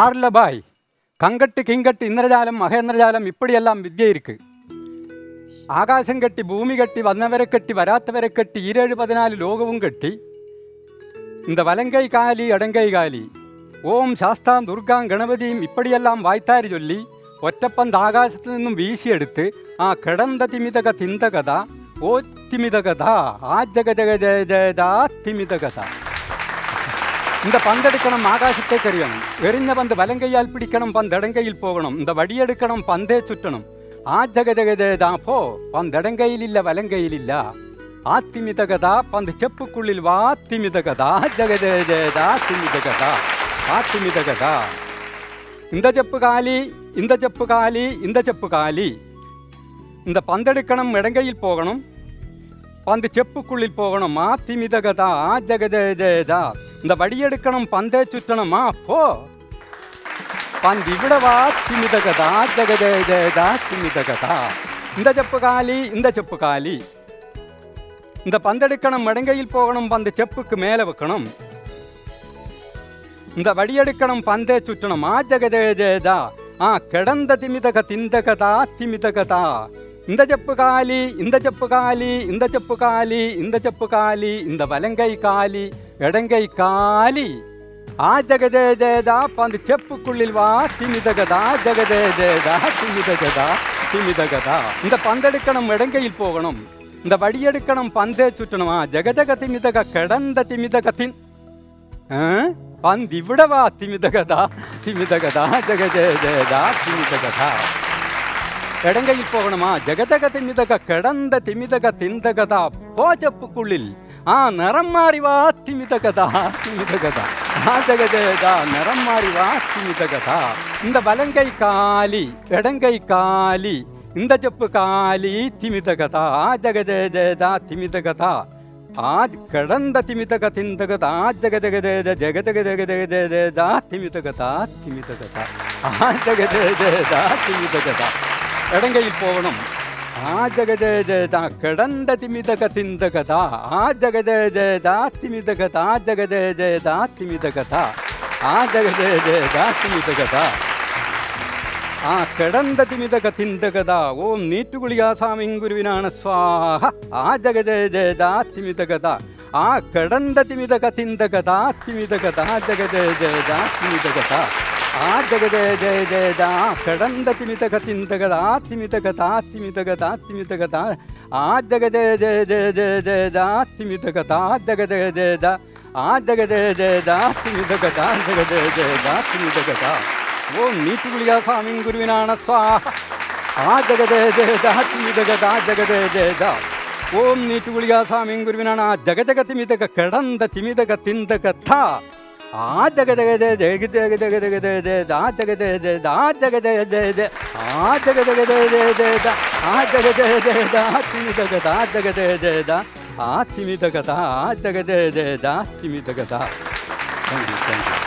ஆர்ல பாய் கங்கட்டு கிங்கட்டு இந்திரஜாலம் மகேந்திரஜாலம் இப்படியெல்லாம் வித்யை இருக்கு. ஆகாசம் கட்டி பூமி கட்டி வந்தவரை கட்டி வராத்தவரை கட்டி 7-14 லோகവും கட்டி இந்த வலங்கை காலி அடங்கை காலி ஓம் சாஸ்தாம் துர்காம் கணபதியும் இப்படியெல்லாம் வாய்த்தாரி சொல்லி ഒറ്റപ്പന്ത് ആകാശത്തു നിന്നും വീശിയെടുത്ത് ആ കിടந்த തിമിതക തിന്തകഥ ഓ തിമിതകഥ ആ ജഗ ജഗ ജയ ജയതാ തിമിതകഥ. இந்த பந்தெடுக்கணும் ஆகாசத்தை எறியணும், எறிஞ்ச பந்து வலங்கையால் பிடிக்கணும், பந்து இடங்கையில் போகணும், இந்த வடியெடுக்கணும் பந்தே சுற்றணும். ആ ജഗ ജഗ ജയതാ പോ പന്തടങ്കയിലില്ല വലങ്കയിലില്ല ആ തിമിതകഥ പന്ത് ചെപ്പുക്കുള്ളിൽ വാ തിമിതകഥ ജഗ ജയ ജയതാ തിമിതകഥ ആ തിമിതകഥ. இந்த செப்பு காலி இந்த செப்பு காலி இந்த செப்பு காலி இந்த பந்தெடுக்கணும் இடங்கையில் போகணும், பந்து செப்புக்குள்ளில் போகணும் ஆ திமிதகதா ஆ ஜக ஜய ஜயதா. இந்த வடியெடுக்கணும் பந்தே சுற்றணும் ஆ போ பந்து ഇവിടെ വാ തിമിതകഥാ ജഗ ജയ ജയതാ തിമിതകഥാ. இந்த செப்பு காலி இந்த செப்பு காலி இந்த பந்தெடுக்கணும் இடங்கையில் போகணும், பந்து செப்புக்கு மேலே வைக்கணும், இந்த வடியெடுக்கணும் பந்தே சுற்றணும் ஆ ஜக ஜய ஜயதா ஆ கிடந்த திமிதக திந்தகதா திமிதகதா. இந்த செப்பு காலி இந்த செப்பு காலி இந்த செப்பு காலி இந்த செப்பு காலி இந்த வலங்கை காலி இடங்கை காலி ஆ ஜக ஜய ஜயதா பந்து செப்புக்குள்ளில் வா திமிதகதா ஜக ஜய ஜயதா திமிதகதா திமிதகதா. இந்த பந்தெடுக்கணும் இடங்கையில் போகணும், இந்த வடியெடுக்கணும் பந்தே சுற்றணும் ஆ ஜக ஜக திமிதக கிடந்த திமிதகத்தின் பந்து ഇവിടെ വാ திமிதகதா திமிதகதா ஜக ஜய ஜயதா திமிதகதா. இடங்கையில் போகணுமா ஜகதக திமிதக கிடந்த திமிதக திந்தகதா போ செப்புக்குள்ளில் ஆ நிறம் மாறி வா திமிதகதா திமிதகதா ஆ ஜக ஜயதா நிறம் மாறி வா திமிதகதா. இந்த வலங்கை காலி இடங்கை காலி இந்த செப்பு காலி திமிதகதா ஆ ஜக ஜய ஜயதா திமிதகதா ஆ கிடந்த திமிதக திந்தகதா ஜக ஜக ஜய ஜக ஜக ஜக ஜக ஜய ஜயதா திமிதகதா திமிதகதா ஆ ஜக ஜய ஜயதா திமிதகதா. இடங்கையில் போகணும் ஆ ஜக ஜய ஜயதா கிடந்த திமிதக திந்தகதா ஆ ஜக ஜய ஜயதா திமிதகதா ஜக ஜய ஜயதா திமிதகதா ஆ ஜக ஜய ஜயதா திமிதகதா ആ കിടந்த തിമിതക തിന്തകഥാ ഓം നീറ്റുകുളിയാസാമിൻ ഗുരുവിനാണ് സ്വാഹ ആ ജഗ ജയ ജയദാ തിമിതകഥ ആ കിടந்த തിമിതക തിന്തകഥാ തിമിതകഥ ജഗ ജയ ജയദാ തിമിതകഥ ആ ജഗ ജയ ജയ ജയദാ കിടந்த തിമിതക തിന്തകഥാ തിമിതകഥാ തിമിതകഥാ തിമിതകഥ ആ ജഗ ജയ ജയ ജയ ജയ ജയദാ തിമിതകഥാ ജഗ ജയ ജയദാ ആ ജഗ ജയ ജയദാ തിമിതകഥാ ജഗ ജയ ജയദാ തിമിതകഥ ഓം നീറ്റുകുളിയാസാമിൻ ഗുരുവിനാണ് സ്വാഹ ആ ജഗ ജയ ജയദാ തിമിതകഥാ ജഗ ജയ ജയദാ ഓം നീറ്റുകുളിയാസാമിൻ ഗുരുവിനാണ് ആ ജഗ ജഗ തിമിതക കിടந்த തിമിതക തിന്തകഥ ആ ജഗ ജഗ ജയ ജഗ ജഗ ജഗ ജഗ ജയ ജയദാ ജഗ ജയ ജയദാ ജഗ ജയ ജയ ജയ ആ ജഗ ജഗ ജയ ജയ ജയദാ ആ ജഗ ജയ ജയദാ തിമിതകഥാ ജഗ ജയ ജയദാ ആ തിമിതകഥ ആ ജഗ ജയ ജയദാ തിമിതകഥ. Thank U.